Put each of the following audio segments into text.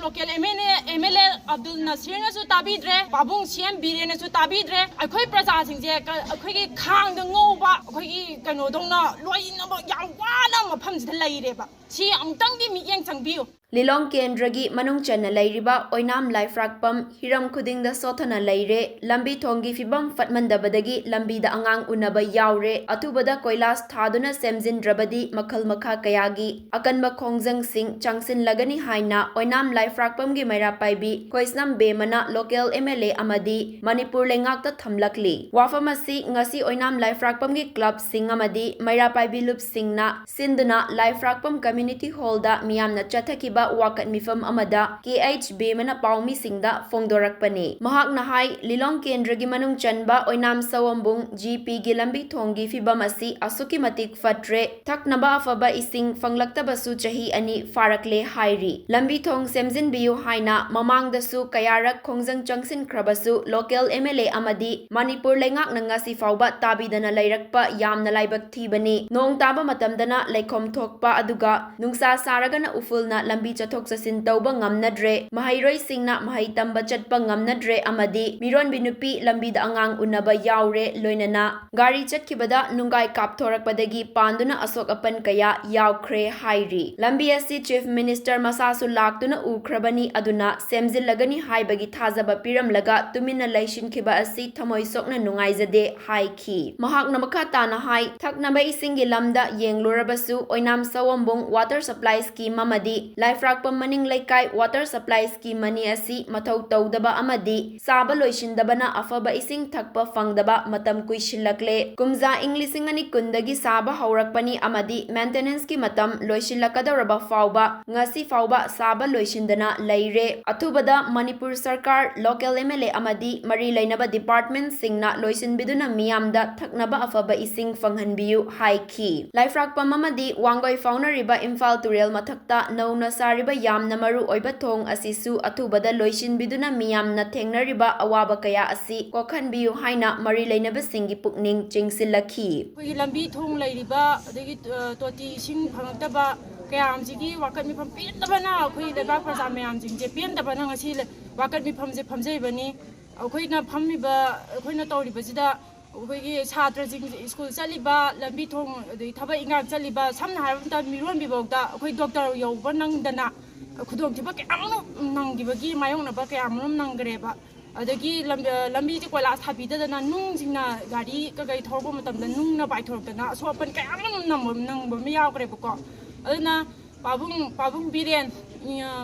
local MLA Abdul Nasir nasu tabidre Babung CM Bire nasu tabidre akhoi praja singje akhoi gi khang da ngoba akhoi gi kano dongna loina ba yam wana mafam jida leire ba si amtang di miyeng changbiu Lilong Kendragi Manung Chana Lairiba Oinam Laiphrakpam Hiram Khudingda Sothana Leire Lambi Thongi Fibam Fatmandabadagi Lambi da Angang Unaba Yaure Atubada Koilas Thaduna Semzin Drabadi Makhal Makha Kayagi Akanba Khongjang Singh Changsin Lagani Haina Oinam Laiphrakpam gi Maira Paibi Koisnam Bemana Local MLA Amadi Manipur Leingak ta Thamlakli Wapham asi ngasi Oinam Laiphrakpam gi Club Singh Amadi Maira Paibi Lup Singna Sinduna Laiphrakpam Community Hall da Miyamna Chathakiba Wakat Mifam Amada KHB Mana Paumi Singda Fongdorakpani Mahak Nahai Lilong Kendragi Manung Chanba Oinam Sawambung GP Gilambi Thongi Fibamasi Asuki Matik Fatre Taknaba Afaba Ising Fanglaktabasu Chahi Ani Farakle Hairi Lambi Thong Semzin Biu Haina Mamang Dasu Kayarak Khongjang Changsin Krabasu Local MLA Amadi Manipur Leingak Nangasi Fauba Tabidana Lairakpa Yamna Laibak Thibani Nong Taba Matamdana Laikom Thokpa Aduga Nungsa Saragana Ufulna Lambi Chathok Sasin Tauba Ngamnadre Mahairoi Singna Mahai Tamba Chatpa Ngamnadre Amadi Miron Binupi Lambi da Angang Unaba Yaure Loinana Gari Chatkibada Nungai Kapthorakpadagi Panduna Asok Apan Kaya Yaukre Hairi Lambi asi Chief Minister Masasu Laktuna Ukrabani Aduna Semzil Lagani Haibagi Thazaba Piram Laga Tumina Laishin Kiba asi Thamoi Sokna Nungaizade Haiki Mahak Namakha Tana Hai Thaknaba Isingi Lamda Yenglurabasu Oinam Sawambung Water Supply Scheme Amadi Laiphrakpam Maning Laikai Water Supply Scheme Mani asi Mathau Tawdaba Amadi Saba Loishindabana Afaba Ising Thakpa Fangdaba Matam Kuishilakle Kumza Inglising Ani Kundagi Saba Haurakpani Amadi Maintenance Ki Matam Loishilakadoraba Fauba Ngasi Fauba Saba Loishindana Leire Athubada Manipur Sarkar Local MLA Amadi Mari Lainaba Department Singna Loishinbiduna Miyamda Thaknaba Afaba Ising Fanghanbiu Haiki Laiphrakpam Amadi Wangoi Faunariba Imphal Turel Mathakta Nauna Sariba Yamna Maru Oiba Thong Asisu Athubada Loishinbiduna Miyamna Thengnariba Awaba Kaya Asi Kokhanbiu Haina Mari Lainaba Singi Pukning Chingsilakhi Lambi Thong Lairiba adagi Toti Sing Phangtaba Kayam Jigi Wakat Mifam Pendabana Akhui Leibak Praja Mayam Jingje Pendabana ngasi Wakat Mifam Je Phamjaibani Akhui na Phamiba Akhui na Tawribasida Akhui Chhatra Jing School Chaliba Lambi Thong adagi Thabak Ingak Chaliba Samna Haibamta Miron Bibogda Akhui Doctor Yauba Nangdana Khudong Thiba Kayamno Nanggibagi Mayongnaba Kayamno Nanggreba adagi lambi ti koila thabida na nung jingna gari ka gai thorbo matamda nung na bai thortana sopan kayam nang ba mi yaw kre ko aduna pabung biren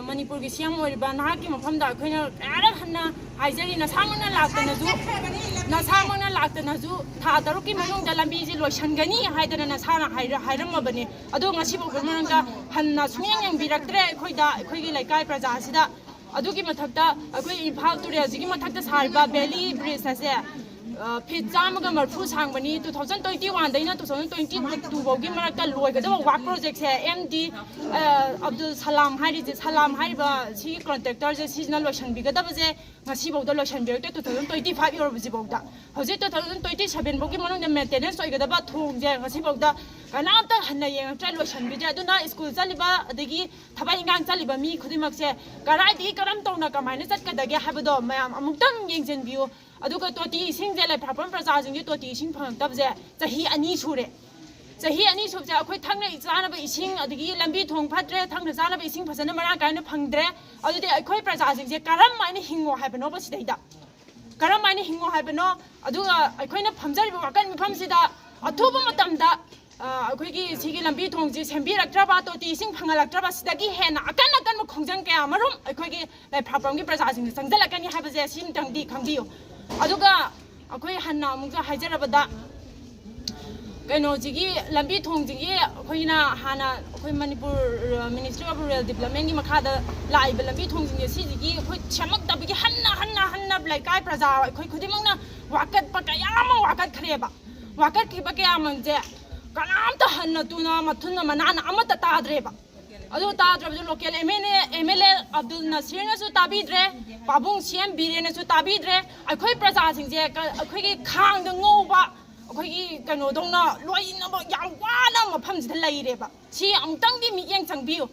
manipur gi siam oi ba na ki mafam da khoina ara hanna haijari na samana laktana ju tha daru ki manung da lambi ji loishan gani haidana na sana hairam mabani ado ngasi bo mananga hanna suyang yang biraktre khoida khoigi laikai praja sida adugi mathakta akoi Imphal Turel jigi mathakta sarba Valley Bridge ase phit chamaga marfu sangbani 2021 daina 2022 bogi marakta loigada work project se MD Abdul Salam hariba si contractor je seasonal lotion bigada baje ngasi bawda lotion birakta 2025 year baje bawda hoje 2027 bogi manung maintenance oigada ba thong je ngasi bawda kanamta hanna yeng try lotion bije aduna school chaliba adagi thaba ingang chaliba mi khudimak se karai di karam tawna kamaina chatkadage habado mayam amuktang yengjen biu aduga toti singje Laiphrakpam praja jingje toti sing phangtabje chahi ani sure chahi ani subje akhoi thangna ichana ba ising adigi lambi thong phatre thangna chana ba ising phasana mara kaina phangdre adudi akhoi praja jingje karam maina hingo haibano ba sidaida karam maina hingo haibano aduga akhoina phamjari ba wakan mifam sida athuba matamda akhoi sigi lambi thong ji sembiraktraba toti sing phangalaktraba sidagi hena akan khongjang kaya marum akhoi Laiphrakpam gi praja jingje changjalakani haibaje sin tangdi khangbiu aduga akhoi hanna amukja haijarabada kaino jigi lambi thong jigi khoina hana akhoi Manipur Ministry of Rural Development gi makhada laiba lambi thong jigi si jigi akhoi chamak tabigi hanna blaikai praja akhoi khudimangna wakat pakayama wakat khreba wakat khiba kayamang je kanamta hanna tuna mathunna manana amata tadreba adu tadreba local MLA Abdul Nasir nasu tabidre Babung CM Bire nasu tabidre akhoi praja singje akhoi gi khang da ngoba akhoi gi kano dongna loina ba yang wana mafam jida leire ba si amtang di mi yang changbiu